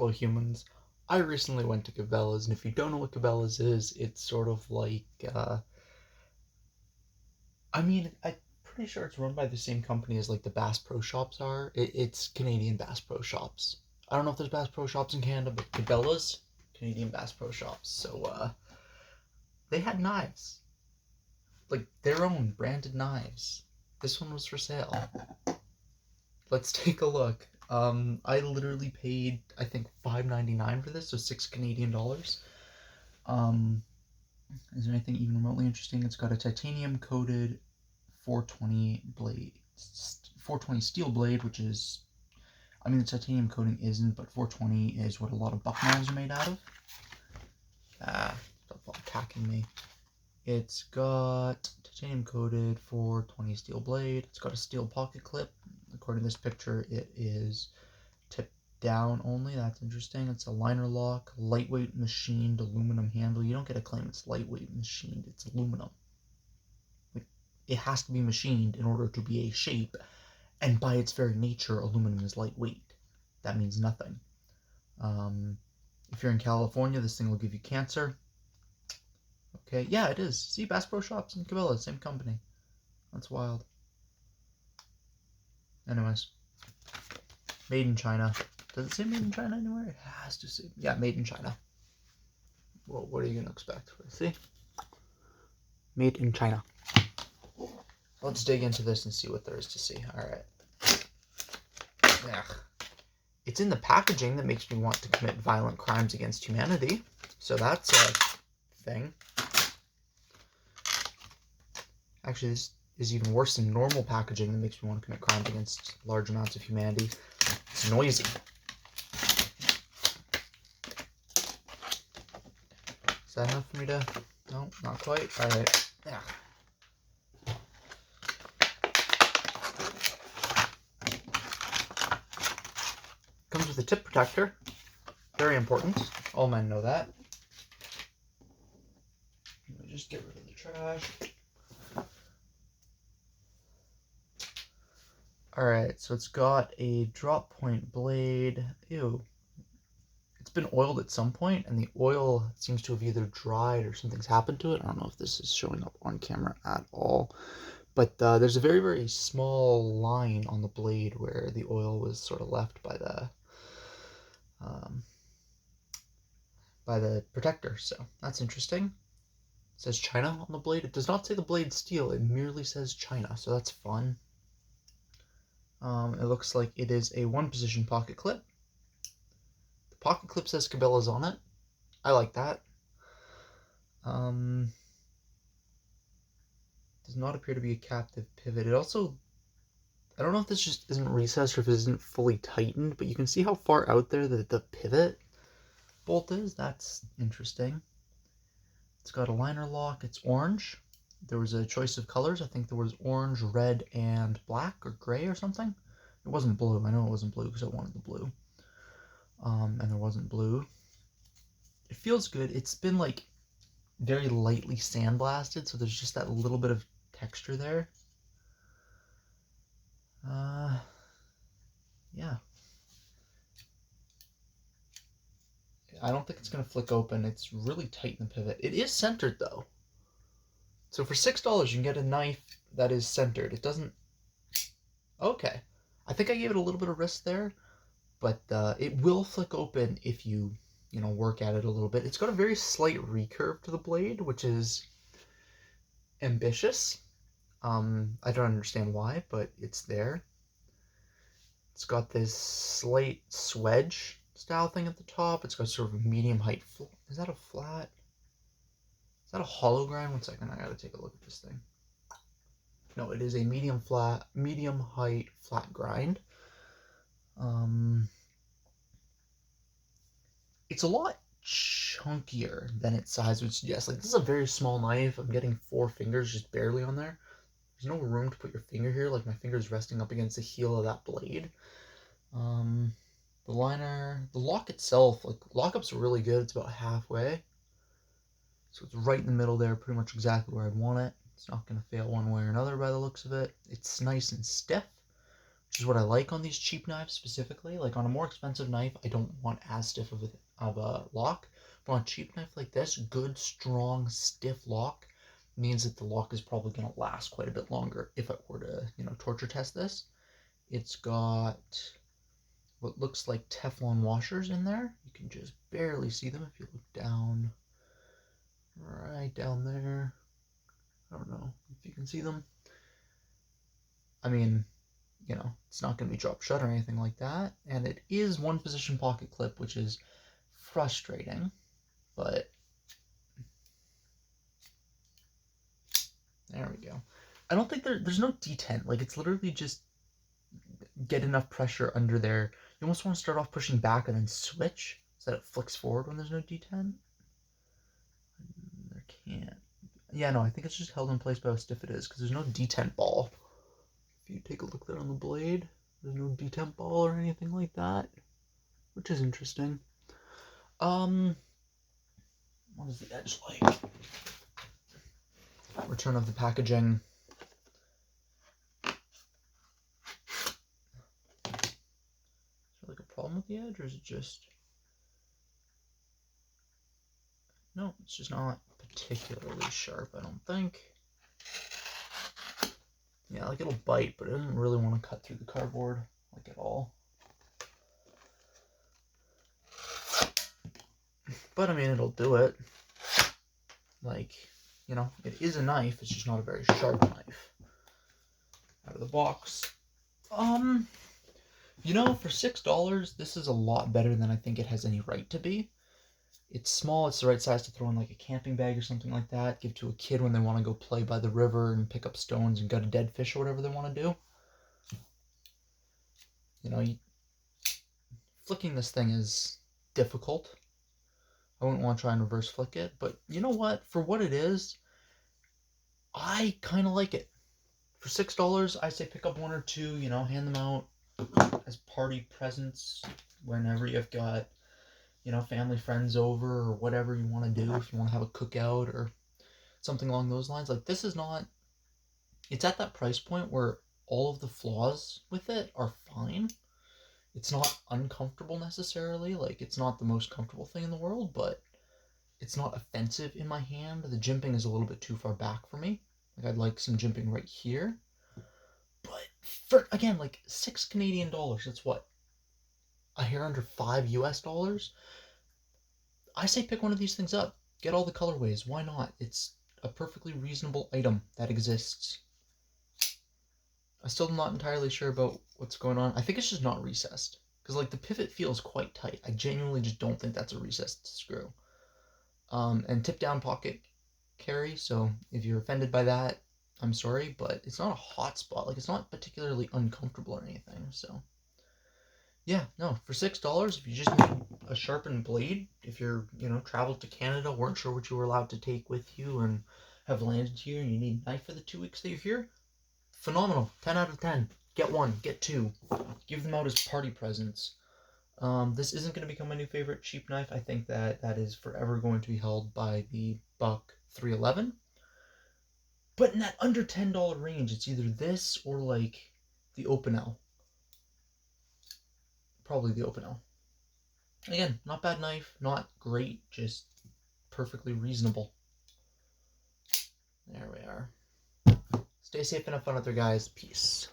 fellow humans. I recently went to Cabela's, and if you don't know what Cabela's is, it's sort of like, I'm pretty sure it's run by the same company as like the Bass Pro Shops are. It's Canadian Bass Pro Shops. I don't know if there's Bass Pro Shops in Canada, but Cabela's, Canadian Bass Pro Shops. So, they had knives. Like, their own branded knives. This one was for sale. Let's take a look. I literally paid, I think, $5.99 for this, so $6 Canadian. Is there anything even remotely interesting? It's got a titanium coated 420 blade, 420 steel blade, which is, the titanium coating isn't, but 420 is what a lot of buck knives are made out of. Stop attacking me. It's got titanium coated 420 steel blade. It's got a steel pocket clip. According to this picture, it is tipped down only. That's interesting. It's a liner lock, lightweight machined aluminum handle. You don't get a claim it's lightweight machined. It's aluminum. It has to be machined in order to be a shape, and by its very nature, aluminum is lightweight. That means nothing. If you're in California, this thing will give you cancer. Okay, yeah, it is. See, Bass Pro Shops and Cabela, same company. That's wild. Anyways, made in China. Does it say made in China anywhere? It has to say, yeah, made in China. Well, what are you gonna expect? See, made in China. Let's dig into this and see what there is to see. All right. Yeah. It's in the packaging that makes me want to commit violent crimes against humanity. So that's a thing. Actually, this is even worse than normal packaging that makes me want to commit crimes against large amounts of humanity. It's noisy. Is that enough for me to... No, not quite. Alright. Yeah. Comes with a tip protector. Very important. All men know that. Let me just get rid of the trash. Alright, so it's got a drop point blade. Ew. It's been oiled at some point, and the oil seems to have either dried or something's happened to it. I don't know if this is showing up on camera at all. But there's a very, very small line on the blade where the oil was sort of left by the protector. So that's interesting. It says China on the blade. It does not say the blade's steel. It merely says China, so that's fun. It looks like it is a one-position pocket clip. The pocket clip says Cabela's on it. I like that. Does not appear to be a captive pivot. It also, I don't know if this just isn't recessed or if it isn't fully tightened, but you can see how far out there the pivot bolt is. That's interesting. It's got a liner lock. It's orange. There was a choice of colors. I think there was orange, red, and black or gray or something. It wasn't blue. I know it wasn't blue because I wanted the blue. And there wasn't blue. It feels good. It's been like very lightly sandblasted, so there's just that little bit of texture there. Yeah. I don't think it's going to flick open. It's really tight in the pivot. It is centered, though. So for $6, you can get a knife that is centered. It doesn't... Okay. I think I gave it a little bit of risk there, but it will flick open if you work at it a little bit. It's got a very slight recurve to the blade, which is ambitious. I don't understand why, but it's there. It's got this slight swedge style thing at the top. It's got sort of a medium height. Is that a flat? Is that a hollow grind? 1 second, I gotta take a look at this thing. No, it is a medium height flat grind. It's a lot chunkier than its size would suggest. Like, this is a very small knife. I'm getting 4 fingers just barely on there. There's no room to put your finger here. Like, my finger's resting up against the heel of that blade. The liner, the lock itself, like, lockup's really good. It's about halfway. So it's right in the middle there, pretty much exactly where I'd want it. It's not going to fail one way or another by the looks of it. It's nice and stiff, which is what I like on these cheap knives specifically. Like on a more expensive knife, I don't want as stiff of a lock. But on a cheap knife like this, good, strong, stiff lock means that the lock is probably going to last quite a bit longer if I were to, torture test this. It's got what looks like Teflon washers in there. You can just barely see them if you look down, right down there. I don't know if you can see them. I mean, it's not going to be drop shut or anything like that. And it is one position pocket clip, which is frustrating, but there we go. I don't think there's no detent. Like, it's literally just get enough pressure under there. You almost want to start off pushing back and then switch so that it flicks forward when there's no detent. There can't. Yeah, no, I think it's just held in place by how stiff it is because there's no detent ball. If you take a look there on the blade, there's no detent ball or anything like that, which is interesting. What is the edge like? Return of the packaging. Is there like a problem with the edge, or is it just... No, it's just not particularly sharp, I don't think. Yeah, like it'll bite, but it doesn't really want to cut through the cardboard, like at all. But I mean, it'll do it. Like, it is a knife, it's just not a very sharp knife. Out of the box. For $6, this is a lot better than I think it has any right to be. It's small, it's the right size to throw in like a camping bag or something like that. Give to a kid when they want to go play by the river and pick up stones and gut a dead fish or whatever they want to do. Flicking this thing is difficult. I wouldn't want to try and reverse flick it, but you know what? For what it is, I kind of like it. For $6, I say pick up one or two, hand them out as party presents whenever you've got, family, friends over or whatever you want to do. If you want to have a cookout or something along those lines. Like, this is not... It's at that price point where all of the flaws with it are fine. It's not uncomfortable necessarily. Like, it's not the most comfortable thing in the world, but it's not offensive in my hand. The jimping is a little bit too far back for me. Like, I'd like some jimping right here. But for, again, like $6 Canadian, that's what? A hair under $5 US? I say pick one of these things up. Get all the colorways. Why not? It's a perfectly reasonable item that exists. I'm still not entirely sure about what's going on. I think it's just not recessed. Because, like, the pivot feels quite tight. I genuinely just don't think that's a recessed screw. And tip-down pocket carry, so if you're offended by that, I'm sorry, but it's not a hot spot. Like, it's not particularly uncomfortable or anything, so... Yeah, no, for $6, if you just need a sharpened blade, if you're, traveled to Canada, weren't sure what you were allowed to take with you, and have landed here, and you need a knife for the 2 weeks that you're here, phenomenal. 10 out of 10. Get one, get two. Give them out as party presents. This isn't going to become my new favorite cheap knife. I think that is forever going to be held by the Buck 311. But in that under $10 range, it's either this or, like, the Opinel. Probably the Opinel. Again, not bad knife, not great, just perfectly reasonable. There we are. Stay safe and have fun out there, guys. Peace.